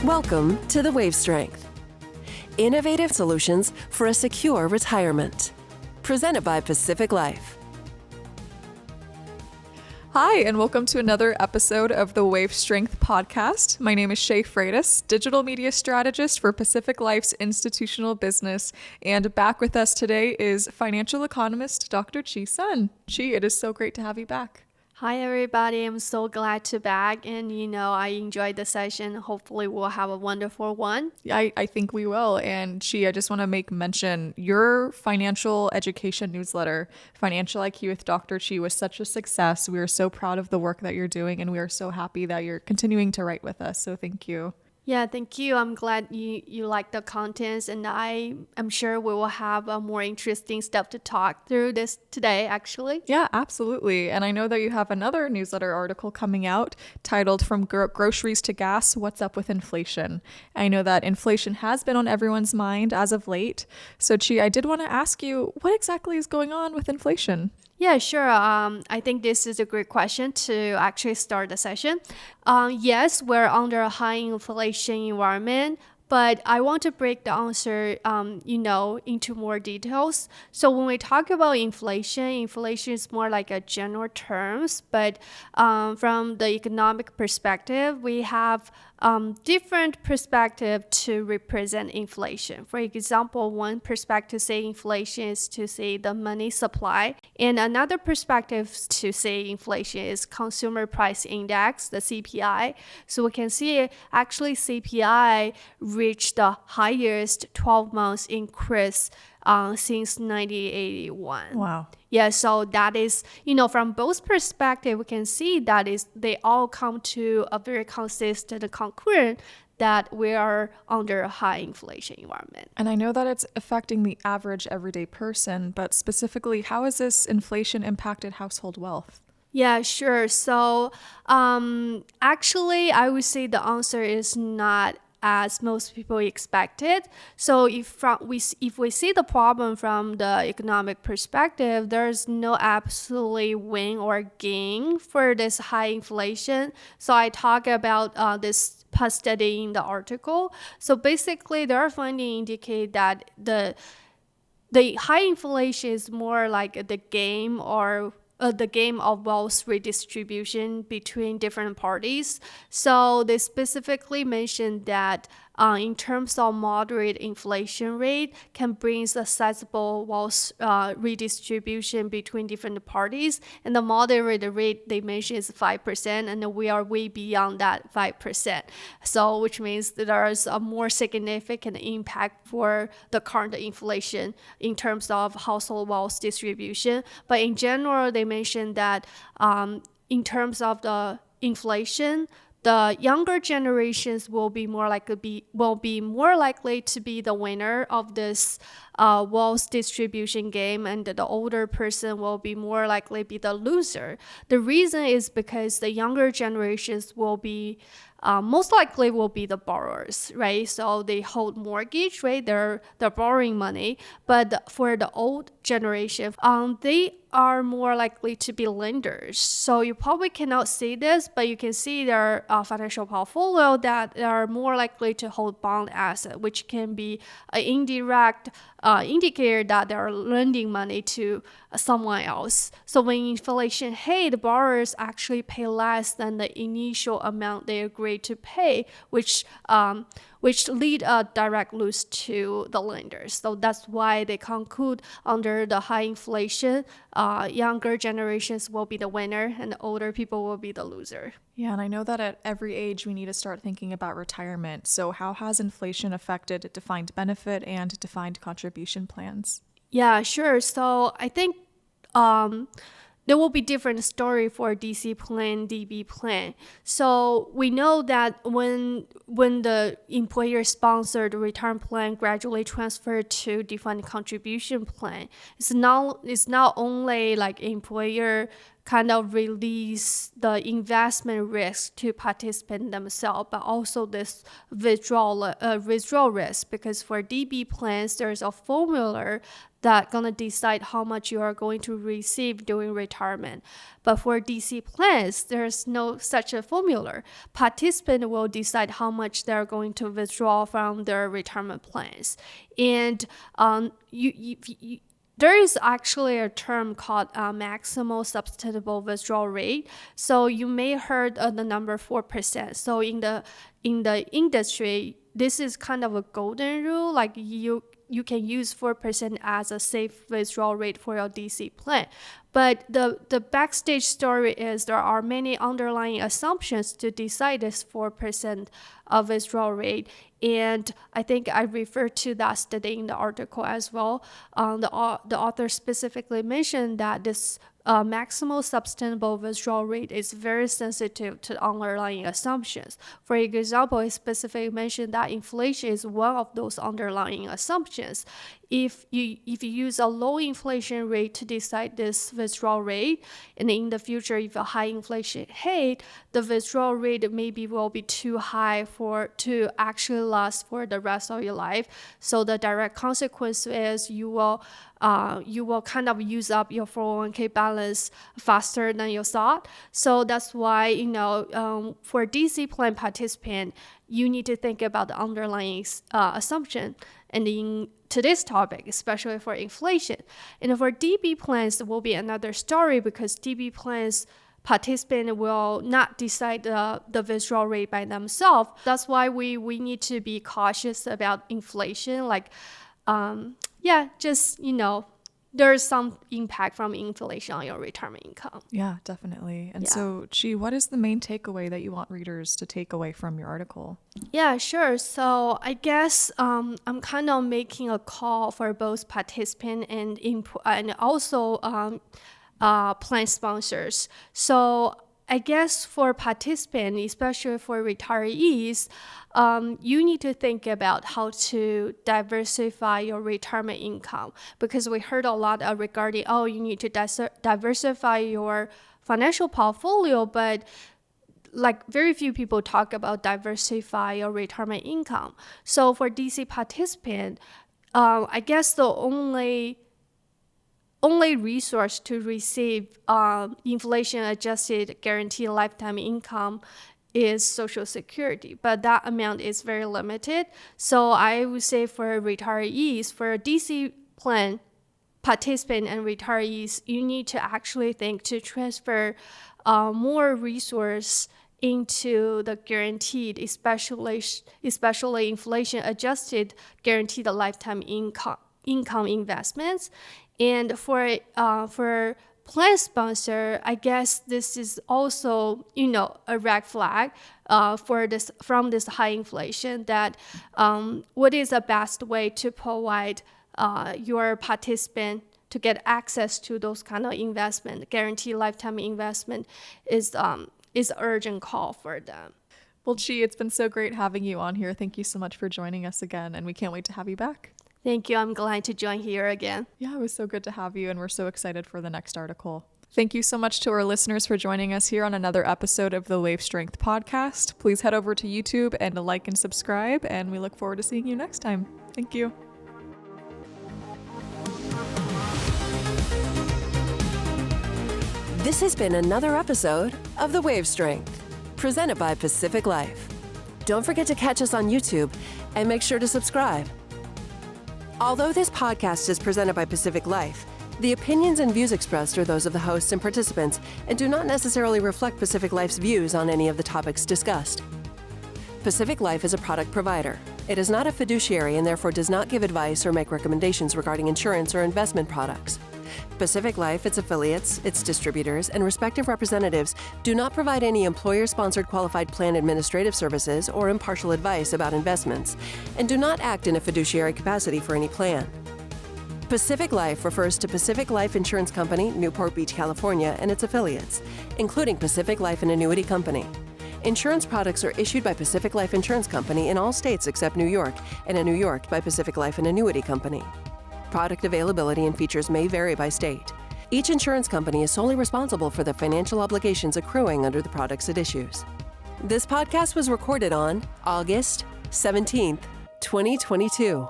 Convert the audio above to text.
Welcome to the Wave Strength. Innovative solutions for a secure retirement. Presented by Pacific Life. Hi, and welcome to another episode of the Wave Strength podcast. My name is Shay Freitas, digital media strategist for Pacific Life's institutional business. And back with us today is financial economist Dr. Chi Sun. Chi, it is so great to have you back. Hi, everybody. I'm so glad to be back. And, I enjoyed the session. Hopefully, we'll have a wonderful one. I think we will. And Chi, I just want to make mention, your financial education newsletter, Financial IQ with Dr. Chi, was such a success. We are so proud of the work that you're doing, and we are so happy that you're continuing to write with us. So thank you. Yeah, thank you. I'm glad you like the contents, and I'm sure we will have more interesting stuff to talk through this today, actually. Yeah, absolutely. And I know that you have another newsletter article coming out titled From Groceries to Gas, What's Up with Inflation? I know that inflation has been on everyone's mind as of late. So Chi, I did want to ask you, what exactly is going on with inflation? Yeah, sure. I think this is a great question to actually start the session. Yes, we're under a high inflation environment, but I want to break the answer, into more details. So when we talk about inflation is more like a general terms, but from the economic perspective, we have different perspective to represent inflation. For example, one perspective say inflation is to say the money supply, and another perspective to say inflation is consumer price index, the CPI. So we can see actually CPI reached the highest 12 months increase since 1981. Wow. Yeah, so that is, from both perspectives, we can see that they all come to a very consistent conclusion that we are under a high inflation environment. And I know that it's affecting the average everyday person, but specifically, how has this inflation impacted household wealth? Yeah, sure. So actually, I would say the answer is not as most people expected. So if we see the problem from the economic perspective, there's no absolutely win or gain for this high inflation. So I talk about this past study in the article. So basically, their findings indicate that the high inflation is more like the game of wealth redistribution between different parties. So they specifically mentioned that in terms of moderate inflation rate can bring a sizable wealth redistribution between different parties. And the moderate rate they mentioned is 5%, and we are way beyond that 5%. So which means that there's a more significant impact for the current inflation in terms of household wealth distribution. But in general, they mentioned that in terms of the inflation, the younger generations will be more likely to be the winner of this wealth distribution game, and the older person will be more likely be the loser. The reason is because the younger generations will be most likely will be the borrowers, right? So they hold mortgage, right? They're borrowing money. But for the old generation, they are more likely to be lenders. So you probably cannot see this, but you can see their financial portfolio that they are more likely to hold bond asset, which can be an indirect indicator that they are lending money to someone else. So when inflation hit, the borrowers actually pay less than the initial amount they agreed to pay, which lead a direct loss to the lenders. So that's why they conclude under the high inflation, younger generations will be the winner and the older people will be the loser. Yeah, and I know that at every age we need to start thinking about retirement. So how has inflation affected defined benefit and defined contribution plans? Yeah, sure. So I think there will be different story for DC plan, DB plan. So we know that when the employer-sponsored retirement plan gradually transferred to defined contribution plan, it's not only like employer kind of release the investment risk to participants themselves, but also this withdrawal risk, because for DB plans, there's a formula that gonna decide how much you are going to receive during retirement. But for DC plans, there's no such a formula. Participant will decide how much they're going to withdraw from their retirement plans. And there is actually a term called maximal sustainable withdrawal rate. So you may heard of the number 4%. So in the industry, this is kind of a golden rule. Like you can use 4% as a safe withdrawal rate for your DC plan. But the backstage story is there are many underlying assumptions to decide this 4% of withdrawal rate. And I think I referred to that study in the article as well. The author specifically mentioned that this maximal sustainable withdrawal rate is very sensitive to underlying assumptions. For example, he specifically mentioned that inflation is one of those underlying assumptions. If you use a low inflation rate to decide this withdrawal rate, and in the future, if a high inflation hit, the withdrawal rate maybe will be too high to actually last for the rest of your life. So the direct consequence is you will kind of use up your 401k balance faster than you thought. So that's why, for DC plan participant, you need to think about the underlying assumption. And in today's topic, especially for inflation. And for DB plans, it will be another story because DB plans participant will not decide the withdrawal rate by themselves. That's why we need to be cautious about inflation. There's some impact from inflation on your retirement income. Yeah, definitely. And so, Chi, what is the main takeaway that you want readers to take away from your article? Yeah, sure. So I guess I'm kind of making a call for both participant and also plan sponsors. So I guess for participants, especially for retirees, you need to think about how to diversify your retirement income, because we heard a lot regarding, you need to diversify your financial portfolio, but very few people talk about diversify your retirement income. So for DC participant, I guess the only resource to receive inflation-adjusted guaranteed lifetime income is Social Security, but that amount is very limited. So I would say for retirees, for a DC plan participant and retirees, you need to actually think to transfer more resource into the guaranteed, especially inflation-adjusted guaranteed lifetime income investments. And for plan sponsor, I guess this is also, a red flag from this high inflation, that what is the best way to provide your participant to get access to those kind of investment, guaranteed lifetime investment is urgent call for them. Well, Chi, it's been so great having you on here. Thank you so much for joining us again, and we can't wait to have you back. Thank you. I'm glad to join here again. Yeah, it was so good to have you, and we're so excited for the next article. Thank you so much to our listeners for joining us here on another episode of the Wave Strength podcast. Please head over to YouTube and like and subscribe, and we look forward to seeing you next time. Thank you. This has been another episode of The Wave Strength, presented by Pacific Life. Don't forget to catch us on YouTube and make sure to subscribe. Although this podcast is presented by Pacific Life, the opinions and views expressed are those of the hosts and participants and do not necessarily reflect Pacific Life's views on any of the topics discussed. Pacific Life is a product provider. It is not a fiduciary and therefore does not give advice or make recommendations regarding insurance or investment products. Pacific Life, its affiliates, its distributors, and respective representatives do not provide any employer-sponsored qualified plan administrative services or impartial advice about investments, and do not act in a fiduciary capacity for any plan. Pacific Life refers to Pacific Life Insurance Company, Newport Beach, California, and its affiliates, including Pacific Life and Annuity Company. Insurance products are issued by Pacific Life Insurance Company in all states except New York, and in New York by Pacific Life and Annuity Company. Product availability and features may vary by state. Each insurance company is solely responsible for the financial obligations accruing under the products it issues. This podcast was recorded on August 17th, 2022.